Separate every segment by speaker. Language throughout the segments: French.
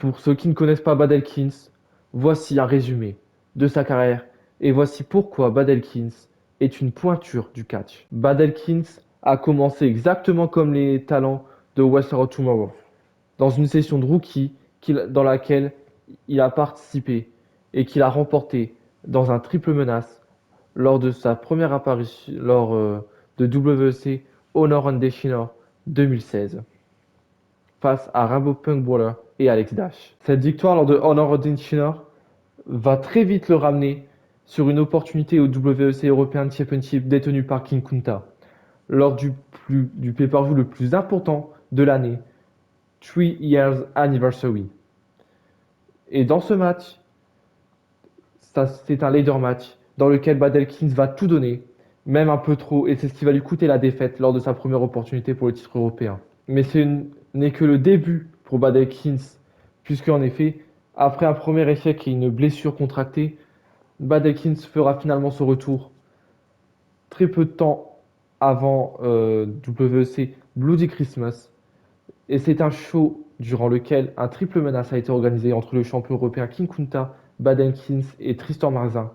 Speaker 1: Pour ceux qui ne connaissent pas Bud Elkins, voici un résumé de sa carrière et voici pourquoi Bud Elkins est une pointure du catch. Bud Elkins a commencé exactement comme les talents de Wrestler of Tomorrow, dans une session de rookie dans laquelle il a participé et qu'il a remporté dans un triple menace lors de sa première apparition de WEC Honor and Dishonor 2016 face à Rambo Punk Brawler et Alex Dash. Cette victoire lors de Honor and Dishonor va très vite le ramener sur une opportunité au WEC European Championship détenu par King Kunta lors du pay-per-view le plus important de l'année, 3 Years Anniversary. Et dans ce match, c'est un ladder match dans lequel Bud Elkins va tout donner, même un peu trop, et c'est ce qui va lui coûter la défaite lors de sa première opportunité pour le titre européen. Mais ce n'est que le début pour Bud Elkins, puisque en effet, après un premier échec et une blessure contractée, Bud Elkins fera finalement son retour très peu de temps avant WEC Bloody Christmas. Et c'est un show durant lequel un triple menace a été organisé entre le champion européen King Kunta, Bud Elkins et Tristan Marzin,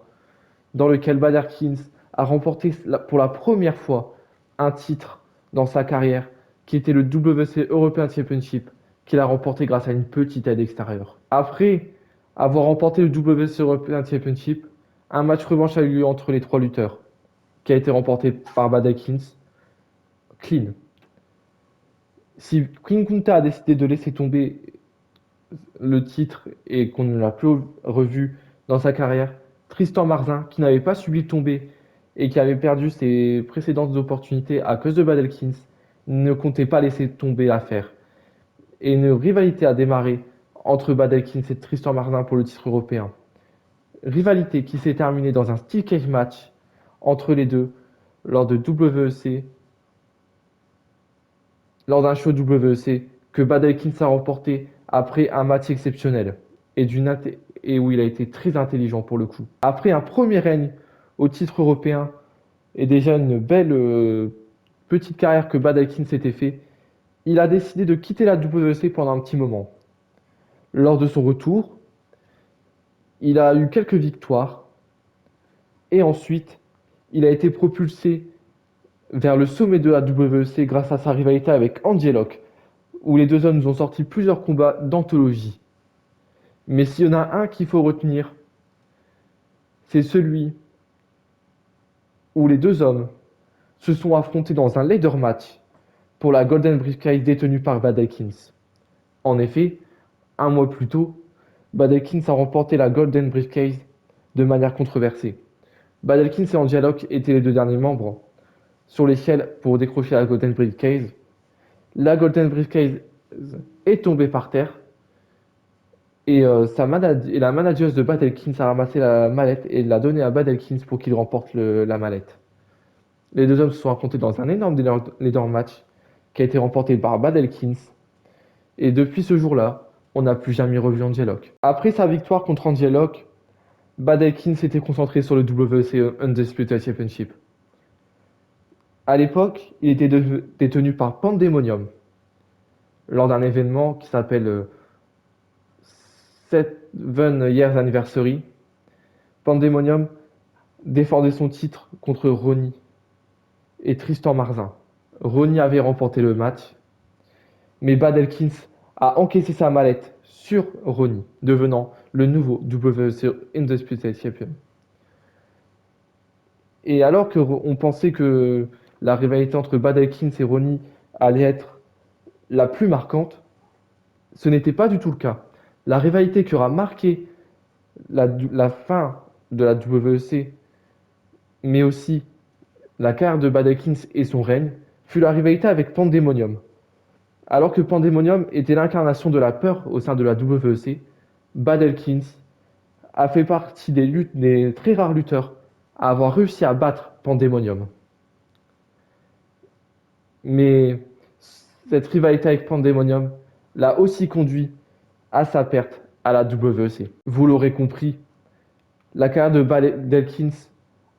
Speaker 1: dans lequel Bud Elkins a remporté pour la première fois un titre dans sa carrière, qui était le WC European Championship, qu'il a remporté grâce à une petite aide extérieure. Après avoir remporté le WC European Championship, un match revanche a eu lieu entre les trois lutteurs, qui a été remporté par Bud Elkins, clean. Si King Kunta a décidé de laisser tomber le titre et qu'on ne l'a plus revu dans sa carrière, Tristan Marzin, qui n'avait pas subi le tombé et qui avait perdu ses précédentes opportunités à cause de Bud Elkins, ne comptait pas laisser tomber l'affaire. Et une rivalité a démarré entre Bud Elkins et Tristan Marzin pour le titre européen. Rivalité qui s'est terminée dans un steel cage match entre les deux lors de WEC, lors d'un show WEC que Bud Elkins a remporté après un match exceptionnel et où il a été très intelligent pour le coup. Après un premier règne au titre européen et déjà une belle petite carrière que Bud Elkins s'était fait, il a décidé de quitter la WEC pendant un petit moment. Lors de son retour, il a eu quelques victoires et ensuite il a été propulsé vers le sommet de la WEC grâce à sa rivalité avec Andy Locke, où les deux hommes nous ont sorti plusieurs combats d'anthologie. Mais s'il y en a un qu'il faut retenir, c'est celui où les deux hommes se sont affrontés dans un ladder match pour la Golden Briefcase détenue par Bud Elkins. En effet, un mois plus tôt, Bud Elkins a remporté la Golden Briefcase de manière controversée. Bud Elkins et Andy Locke étaient les deux derniers membres sur l'échelle pour décrocher la Golden Briefcase. La Golden Briefcase est tombée par terre et la manageuse de Bud Elkins a ramassé la mallette et l'a donnée à Bud Elkins pour qu'il remporte la mallette. Les deux hommes se sont affrontés dans un énorme ladder match qui a été remporté par Bud Elkins. Et depuis ce jour-là, on n'a plus jamais revu Andy Locke. Après sa victoire contre Andy Locke, Bud Elkins s'était concentré sur le WC Undisputed Championship. À l'époque, il était détenu par Pandemonium lors d'un événement qui s'appelle 7 Years Anniversary. Pandemonium défendait son titre contre Ronnie et Tristan Marzin. Ronnie avait remporté le match, mais Bud Elkins a encaissé sa mallette sur Ronnie, devenant le nouveau WC Undisputed Champion. Et alors qu'on pensait que la rivalité entre Bud Elkins et Ronnie allait être la plus marquante, ce n'était pas du tout le cas. La rivalité qui aura marqué la fin de la WEC, mais aussi la carrière de Bud Elkins et son règne, fut la rivalité avec Pandemonium. Alors que Pandemonium était l'incarnation de la peur au sein de la WEC, Bud Elkins a fait partie des très rares lutteurs à avoir réussi à battre Pandemonium. Mais cette rivalité avec Pandemonium l'a aussi conduit à sa perte à la WEC. Vous l'aurez compris, la carrière de Bud Elkins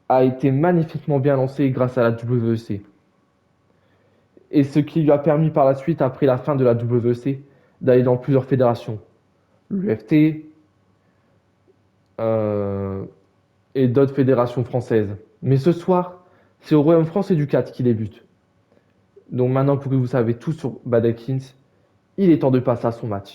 Speaker 1: a été magnifiquement bien lancée grâce à la WEC. Et ce qui lui a permis par la suite, après la fin de la WEC, d'aller dans plusieurs fédérations, l'UFT euh, et d'autres fédérations françaises. Mais ce soir, c'est au Royaume France et du 4 qui débute. Donc maintenant que vous savez tout sur Badekins, il est temps de passer à son match.